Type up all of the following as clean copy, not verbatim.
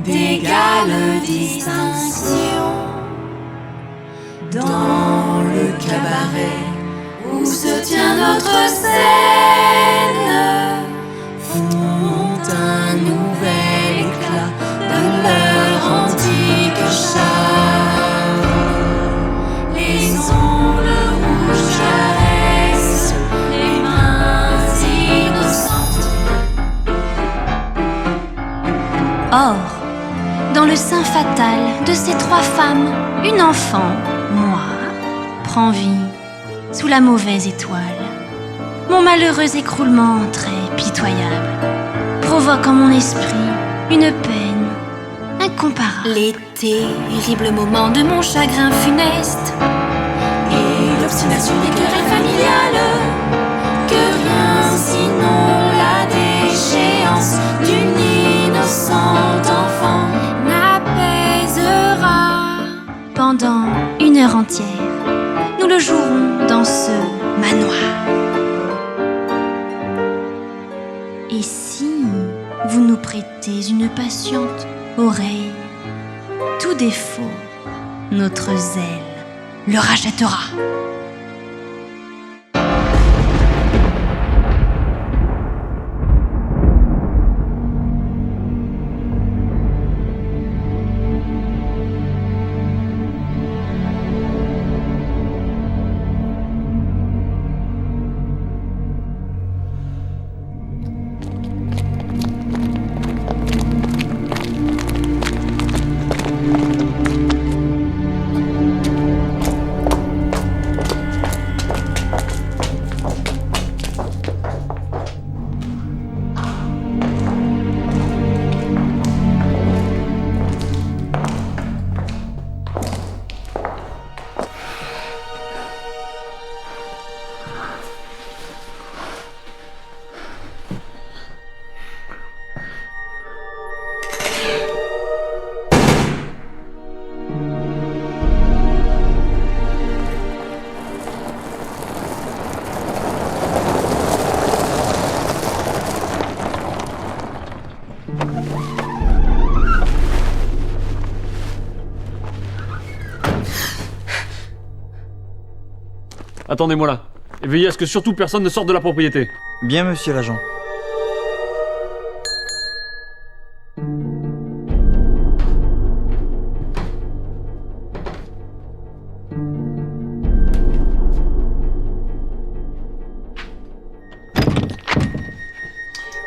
d'égale distinction. Dans le cabaret où se tient notre scène, font un nouvel éclat de leur antique charme. Les ongles rouges caressent les mains innocentes. Or, dans le sein fatal de ces trois femmes, une enfant, moi, prend vie sous la mauvaise étoile. Mon malheureux écroulement très pitoyable provoque en mon esprit une peine incomparable. Les terribles moments de mon chagrin funeste Et l'obstination des querelles familiales, que rien sinon la déchéance d'une innocente enfant n'apaisera. Pendant 1 heure entière, nous le jouerons dans ce manoir. Et si vous nous prêtez une patiente oreille, tout défaut, notre zèle le rachètera. Attendez-moi là, et veillez à ce que surtout personne ne sorte de la propriété. Bien, monsieur l'agent.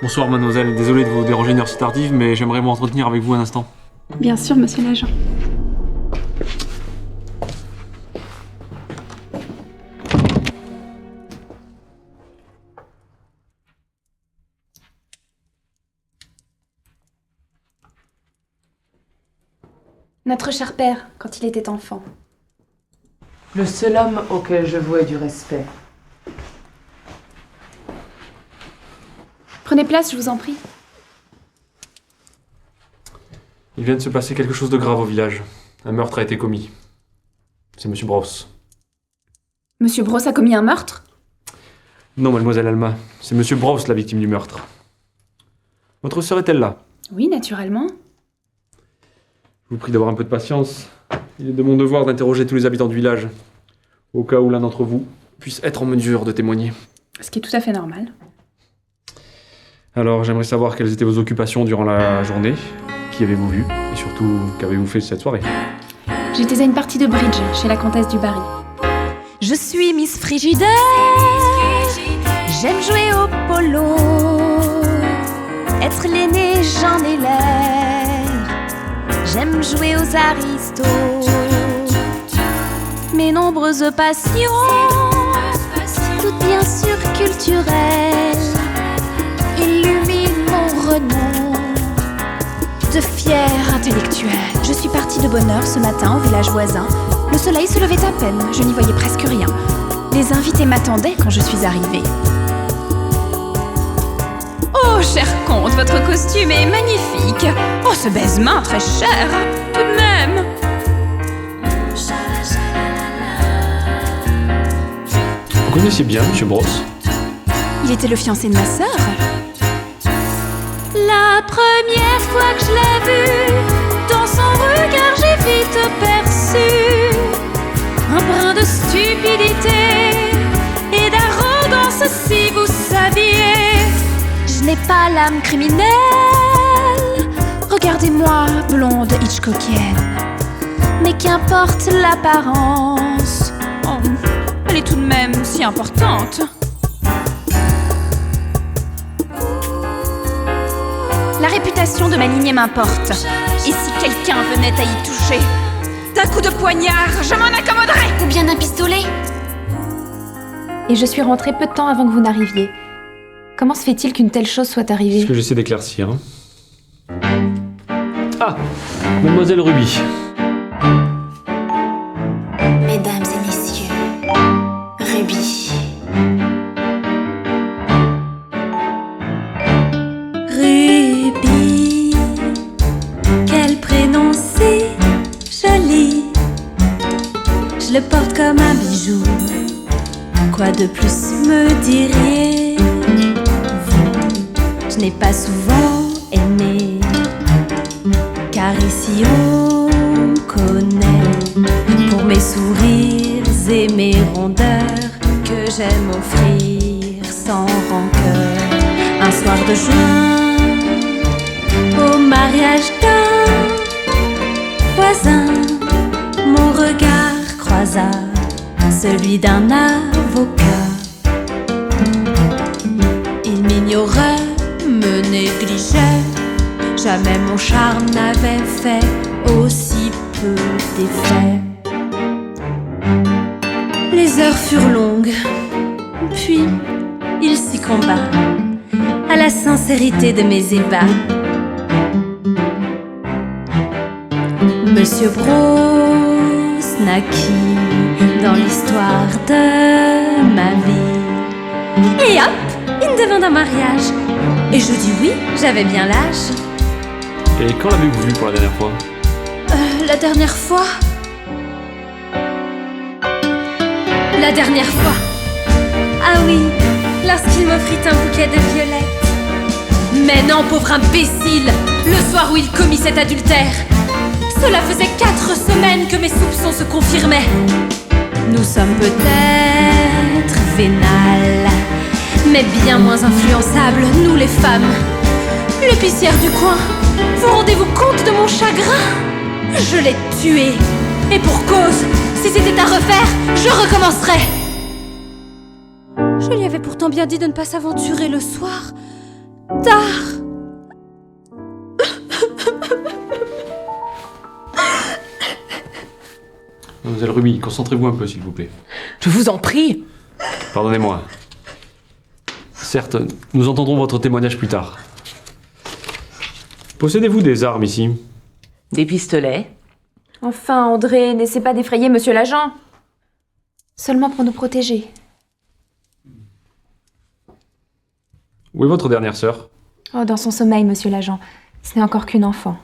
Bonsoir mademoiselle, désolé de vous déranger une heure si tardive, mais j'aimerais m'entretenir avec vous un instant. Bien sûr, monsieur l'agent. Notre cher père, quand il était enfant. Le seul homme auquel je vouais du respect. Prenez place, je vous en prie. Il vient de se passer quelque chose de grave au village. Un meurtre a été commis. C'est monsieur Brosse. Monsieur Brosse a commis un meurtre? Non, mademoiselle Alma, c'est monsieur Brosse la victime du meurtre. Votre sœur est-elle là? Oui, naturellement. Je vous prie d'avoir un peu de patience. Il est de mon devoir d'interroger tous les habitants du village, au cas où l'un d'entre vous puisse être en mesure de témoigner. Ce qui est tout à fait normal. Alors, j'aimerais savoir quelles étaient vos occupations durant la journée, qui avez-vous vu, et surtout, qu'avez-vous fait cette soirée? J'étais à une partie de bridge chez la comtesse du Barry. Je suis Miss Frigidaire, j'aime jouer au polo, être l'aîné j'en ai l'air, j'aime jouer aux aristos. Mes nombreuses passions, toutes bien sûr culturelles, illuminent mon renom de fier intellectuel. Je suis partie de bonne heure ce matin au village voisin. Le soleil se levait à peine, je n'y voyais presque rien. Les invités m'attendaient quand je suis arrivée. Oh, cher comte, votre costume est magnifique. Oh, ce baise-main très cher, tout de même. Vous connaissiez bien monsieur Brosse? Il était le fiancé de ma sœur. La première fois que je l'ai vu, dans son regard j'ai vite perçu un brin de stupidité et d'arrogance, si vous saviez. Je n'ai pas l'âme criminelle, regardez-moi, blonde Hitchcockienne. Mais qu'importe l'apparence, oh, elle est tout de même si importante. La réputation de ma lignée m'importe. Et si quelqu'un venait à y toucher, d'un coup de poignard, je m'en accommoderais. Ou bien d'un pistolet. Et je suis rentrée peu de temps avant que vous n'arriviez. Comment se fait-il qu'une telle chose soit C'est arrivée ce que j'essaie d'éclaircir. Ah, Mademoiselle Ruby. Mesdames et messieurs, Ruby. Ruby, quel prénom si joli. Je le porte comme un bijou. Quoi de plus me diriez-vous? Je n'ai pas souvent aimé, car ici on connaît pour mes sourires et mes rondeurs que j'aime offrir sans rancœur. Un soir de juin, au mariage d'un voisin, mon regard croisa celui d'un avocat. Il m'ignorait, me négligeait, jamais mon charme n'avait fait aussi peu d'effet. Les heures furent longues, puis il succomba à la sincérité de mes ébats. Monsieur Bruce naquit dans l'histoire de ma vie. Et hop, il me demande un mariage. Et je dis oui, j'avais bien l'âge. Et quand l'avez-vous vu pour la dernière fois? La dernière fois... La dernière fois... Ah oui, lorsqu'il m'offrit un bouquet de violettes. Mais non, pauvre imbécile, le soir où il commit cet adultère. Cela faisait 4 semaines que mes soupçons se confirmaient. Nous sommes peut-être vénales, mais bien moins influençables, nous les femmes. L'épicière du coin, vous rendez-vous compte de mon chagrin? Je l'ai tué, et pour cause, si c'était à refaire, je recommencerais. Je lui avais pourtant bien dit de ne pas s'aventurer le soir. Tard. Mademoiselle Ruby, concentrez-vous un peu, s'il vous plaît. Je vous en prie. Pardonnez-moi. Certes, nous entendrons votre témoignage plus tard. Possédez-vous des armes ici? Des pistolets. Enfin, André, n'essaie pas d'effrayer monsieur l'agent. Seulement pour nous protéger. Où est votre dernière sœur? Oh, dans son sommeil, monsieur l'agent. Ce n'est encore qu'une enfant.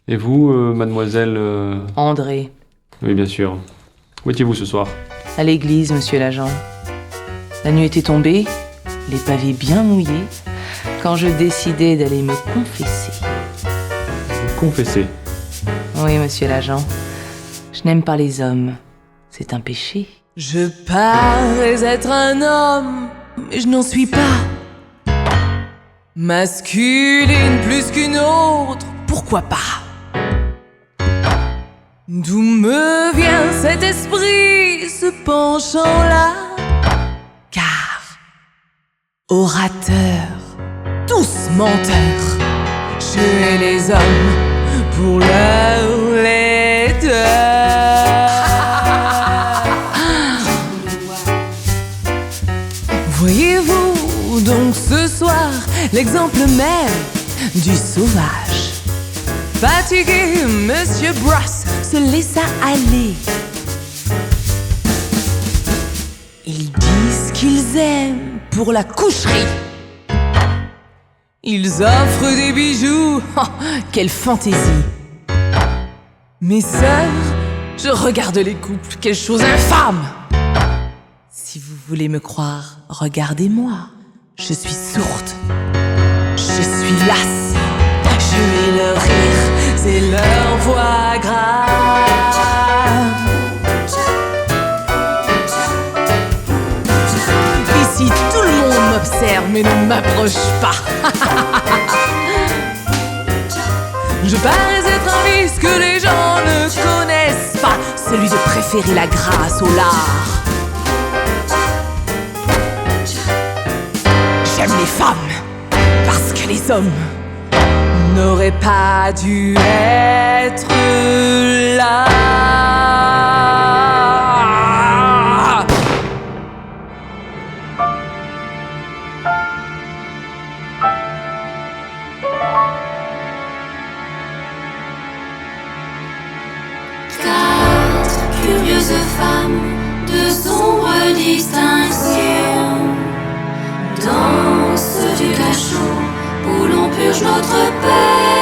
Et vous, mademoiselle... André. Oui, bien sûr. Où étiez-vous ce soir? À l'église, monsieur l'agent. La nuit était tombée, les pavés bien mouillés, quand je décidai d'aller me confesser. Vous confessez? Oui, monsieur l'agent. Je n'aime pas les hommes. C'est un péché. Je parais être un homme, mais je n'en suis pas. Masculine plus qu'une autre, pourquoi pas? D'où me vient cet esprit, ce penchant-là? Car, orateur, tous menteurs, je hais les hommes pour leur laideur. Voyez-vous donc ce soir l'exemple même du sauvage. Fatigué, Monsieur Brass se laissa aller. Ils disent qu'ils aiment pour la coucherie. Ils offrent des bijoux, oh, quelle fantaisie. Mes sœurs, je regarde les couples, quelle chose infâme. Si vous voulez me croire, regardez-moi. Je suis sourde, je suis lasse, je hais leur rire, c'est leur voix grave. Ici tout le monde m'observe mais ne m'approche pas. Je parais être un vice que les gens ne connaissent pas, celui de préférer la grâce au lard. J'aime les femmes parce que les hommes n'auraient pas dû être là. Quatre curieuses femmes de sombre distinction dansent du cachot où l'on purge notre peine.